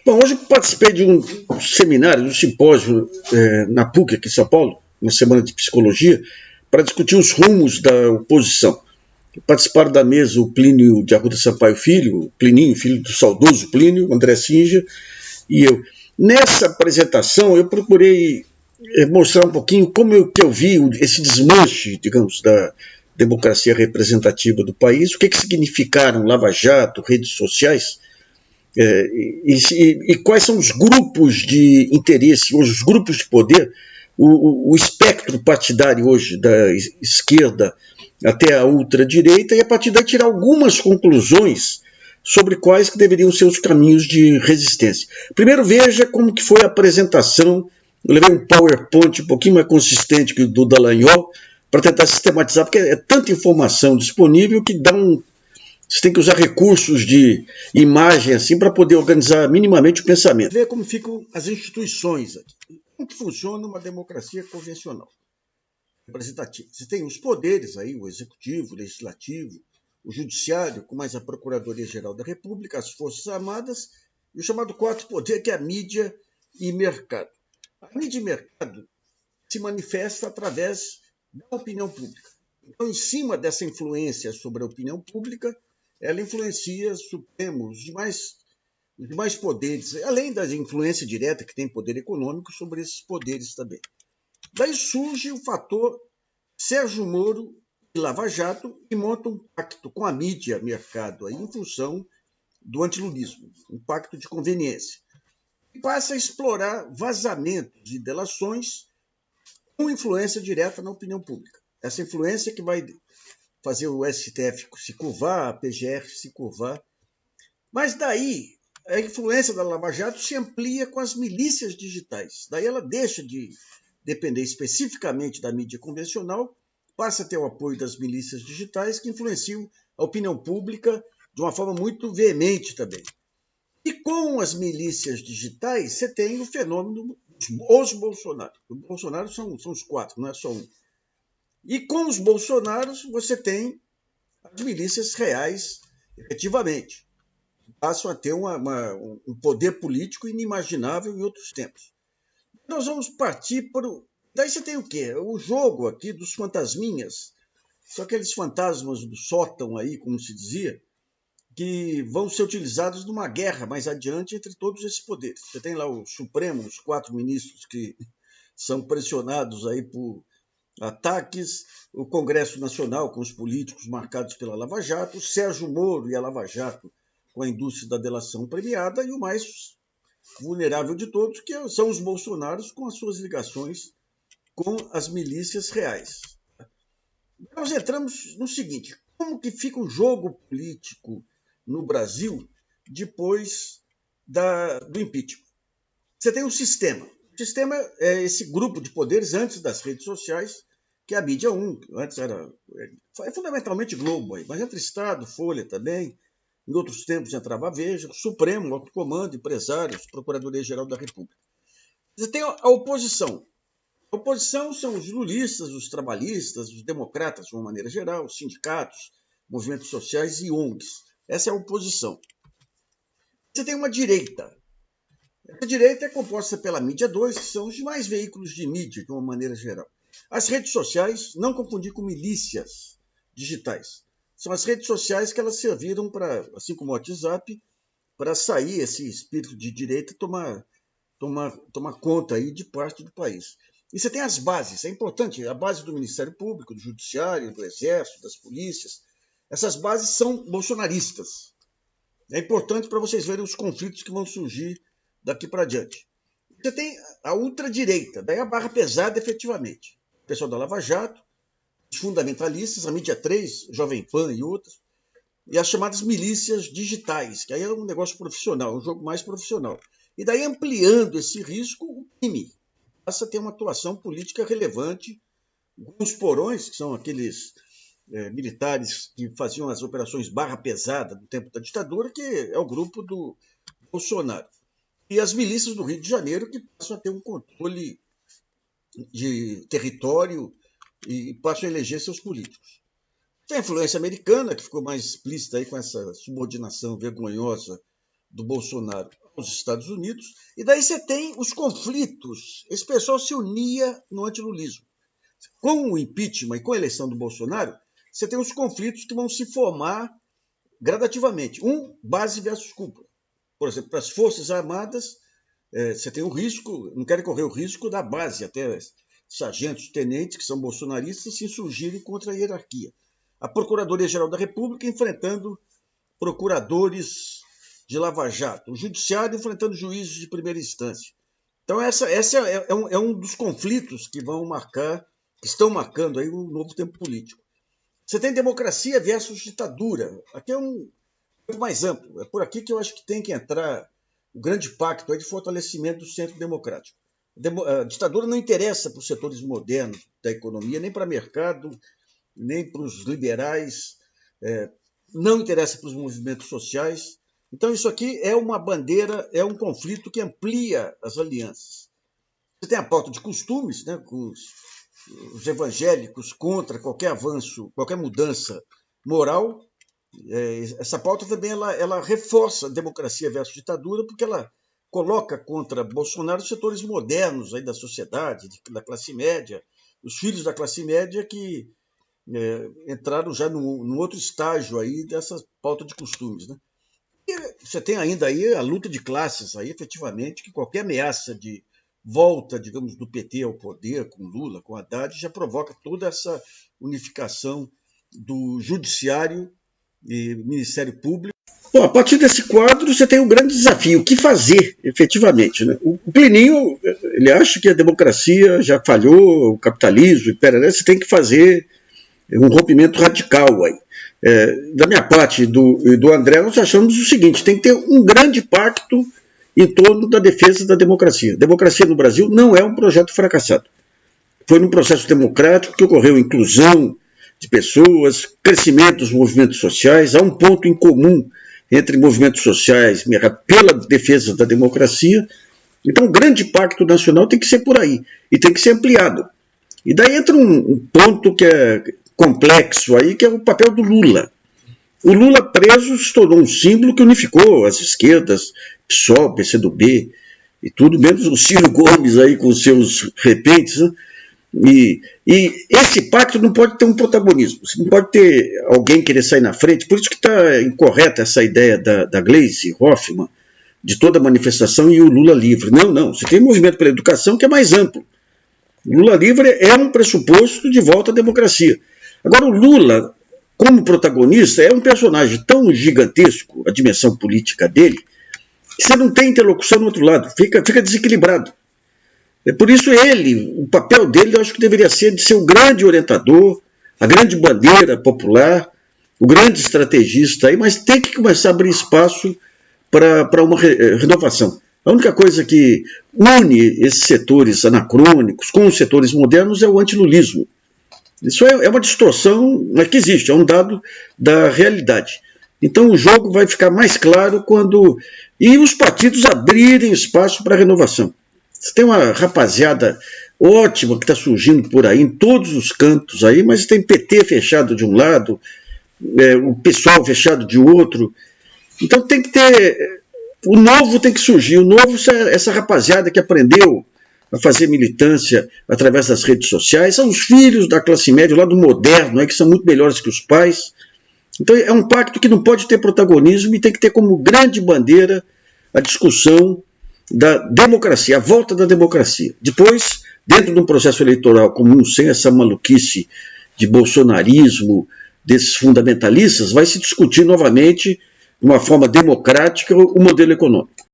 Bom, hoje eu participei de um seminário, de um simpósio na PUC, aqui em São Paulo, uma semana de psicologia, para discutir os rumos da oposição. Participaram da mesa o Plínio de Arruda Sampaio Filho, o Plininho, filho do saudoso Plínio, o André Sinja e eu. Nessa apresentação, eu procurei mostrar um pouquinho que eu vi esse desmanche, digamos, da democracia representativa do país, o que significaram Lava Jato, redes sociais, e quais são os grupos de interesse, hoje, os grupos de poder, o espectro partidário hoje, da esquerda até a ultradireita, e a partir daí tirar algumas conclusões sobre quais que deveriam ser os caminhos de resistência. Primeiro veja como que foi a apresentação, eu levei um PowerPoint um pouquinho mais consistente que o do Dallagnol, para tentar sistematizar, porque é tanta informação disponível que você tem que usar recursos de imagem assim para poder organizar minimamente o pensamento. Ver como ficam as instituições aqui. Como que funciona uma democracia convencional, representativa. Você tem os poderes aí, o executivo, o legislativo, o judiciário, com mais a Procuradoria-Geral da República, as Forças Armadas, e o chamado quarto poder, que é a mídia e mercado. A mídia e mercado se manifesta através da opinião pública. Então, em cima dessa influência sobre a opinião pública, ela influencia Supremo, os demais poderes, além da influência direta que tem poder econômico sobre esses poderes também. Daí surge o fator Sérgio Moro e Lava Jato e monta um pacto com a mídia, mercado, aí, em função do antilulismo, um pacto de conveniência. E passa a explorar vazamentos e delações com influência direta na opinião pública. Essa influência que vai fazer o STF se curvar, a PGR se curvar. Mas daí a influência da Lava Jato se amplia com as milícias digitais. Daí ela deixa de depender especificamente da mídia convencional, passa a ter o apoio das milícias digitais que influenciam a opinião pública de uma forma muito veemente também. E com as milícias digitais, você tem o fenômeno dos Bolsonaros. Os Bolsonaros são os quatro, não é só um. E com os Bolsonaros, você tem as milícias reais, efetivamente. Passam a ter um poder político inimaginável em outros tempos. Nós vamos partir para o... Daí você tem o quê? O jogo aqui dos fantasminhas. São aqueles fantasmas do sótão aí, como se dizia, que vão ser utilizados numa guerra mais adiante entre todos esses poderes. Você tem lá o Supremo, os 4 ministros que são pressionados aí por ataques, o Congresso Nacional com os políticos marcados pela Lava Jato, o Sérgio Moro e a Lava Jato com a indústria da delação premiada, e o mais vulnerável de todos, que são os Bolsonaros com as suas ligações com as milícias reais. Nós entramos no seguinte: como que fica o jogo político no Brasil depois do impeachment? Você tem um sistema. O sistema é esse grupo de poderes antes das redes sociais, que é a mídia 1, antes era fundamentalmente Globo, mas entra Estado, Folha também, em outros tempos entrava a Veja, Supremo, alto comando, empresários, Procuradoria-Geral da República. Você tem a oposição. A oposição são os lulistas, os trabalhistas, os democratas, de uma maneira geral, os sindicatos, movimentos sociais e ONGs. Essa é a oposição. Você tem uma direita. A direita é composta pela mídia 2, que são os demais veículos de mídia, de uma maneira geral. As redes sociais, não confundir com milícias digitais. São as redes sociais que elas serviram para, assim como o WhatsApp, para sair esse espírito de direita tomar conta aí de parte do país. E você tem as bases, é importante, a base do Ministério Público, do Judiciário, do Exército, das polícias. Essas bases são bolsonaristas. É importante para vocês verem os conflitos que vão surgir daqui para diante. Você tem a ultradireita, daí a barra pesada efetivamente. O pessoal da Lava Jato, os fundamentalistas, a mídia 3, Jovem Pan e outras, e as chamadas milícias digitais, que aí é um negócio profissional, um jogo mais profissional. E daí, ampliando esse risco, o crime passa a ter uma atuação política relevante. Os porões, que são aqueles militares que faziam as operações barra pesada no tempo da ditadura, que é o grupo do Bolsonaro. E as milícias do Rio de Janeiro, que passam a ter um controle de território e passam a eleger seus políticos. Tem a influência americana, que ficou mais explícita aí com essa subordinação vergonhosa do Bolsonaro os Estados Unidos, e daí você tem os conflitos. Esse pessoal se unia no antilulismo. Com o impeachment e com a eleição do Bolsonaro, você tem os conflitos que vão se formar gradativamente. Base versus cúpula. Por exemplo, para as Forças Armadas, você tem o risco, não querem correr o risco da base, até sargentos, tenentes, que são bolsonaristas, se insurgirem contra a hierarquia. A Procuradoria-Geral da República enfrentando procuradores de Lava Jato, o Judiciário enfrentando juízes de primeira instância. Então, essa é um dos conflitos que estão marcando aí o novo tempo político. Você tem democracia versus ditadura. Aqui é um tempo mais amplo. É por aqui que eu acho que tem que entrar o grande pacto aí de fortalecimento do centro democrático. A ditadura não interessa para os setores modernos da economia, nem para o mercado, nem para os liberais, não interessa para os movimentos sociais. Então, isso aqui é uma bandeira, é um conflito que amplia as alianças. Você tem a pauta de costumes, né, com os evangélicos contra qualquer avanço, qualquer mudança moral. Essa pauta também ela reforça a democracia versus ditadura, porque ela coloca contra Bolsonaro os setores modernos aí da sociedade, da classe média, os filhos da classe média que entraram já num outro estágio aí dessa pauta de costumes, né? E você tem ainda aí a luta de classes aí, efetivamente, que qualquer ameaça de volta, digamos, do PT ao poder, com Lula, com Haddad, já provoca toda essa unificação do Judiciário e Ministério Público. Bom, a partir desse quadro, você tem um grande desafio, o que fazer, efetivamente, né? O Plínio, ele acha que a democracia já falhou, o capitalismo, você tem que fazer um rompimento radical aí. Da minha parte e do André, nós achamos o seguinte: tem que ter um grande pacto em torno da defesa da democracia. A democracia no Brasil não é um projeto fracassado. Foi num processo democrático que ocorreu inclusão de pessoas, crescimento dos movimentos sociais, há um ponto em comum entre movimentos sociais pela defesa da democracia. Então, o grande pacto nacional tem que ser por aí, e tem que ser ampliado. E daí entra um ponto que é complexo aí, que é o papel do Lula. O Lula preso se tornou um símbolo que unificou as esquerdas, PSOL, PCdoB e tudo, menos o Ciro Gomes aí com seus repentes, né? E esse pacto não pode ter um protagonismo, você não pode ter alguém querer sair na frente. Por isso que está incorreta essa ideia da Gleisi Hoffmann, de toda manifestação e o Lula livre. Não, você tem um movimento pela educação que é mais amplo. O Lula livre é um pressuposto de volta à democracia. Agora, o Lula, como protagonista, é um personagem tão gigantesco, a dimensão política dele, que você não tem interlocução no outro lado, fica desequilibrado. Por isso o papel dele, eu acho que deveria ser de ser o grande orientador, a grande bandeira popular, o grande estrategista, aí, mas tem que começar a abrir espaço para uma renovação. A única coisa que une esses setores anacrônicos com os setores modernos é o antilulismo. Isso é uma distorção, mas que existe, é um dado da realidade. Então o jogo vai ficar mais claro quando os partidos abrirem espaço para a renovação. Você tem uma rapaziada ótima que está surgindo por aí, em todos os cantos aí, mas tem PT fechado de um lado, o pessoal fechado de outro. Então tem que ter... O novo tem que surgir, o novo, essa rapaziada que aprendeu a fazer militância através das redes sociais, são os filhos da classe média, o lado moderno, que são muito melhores que os pais. Então é um pacto que não pode ter protagonismo e tem que ter como grande bandeira a discussão da democracia, a volta da democracia. Depois, dentro de um processo eleitoral comum, sem essa maluquice de bolsonarismo, desses fundamentalistas, vai se discutir novamente, de uma forma democrática, o modelo econômico.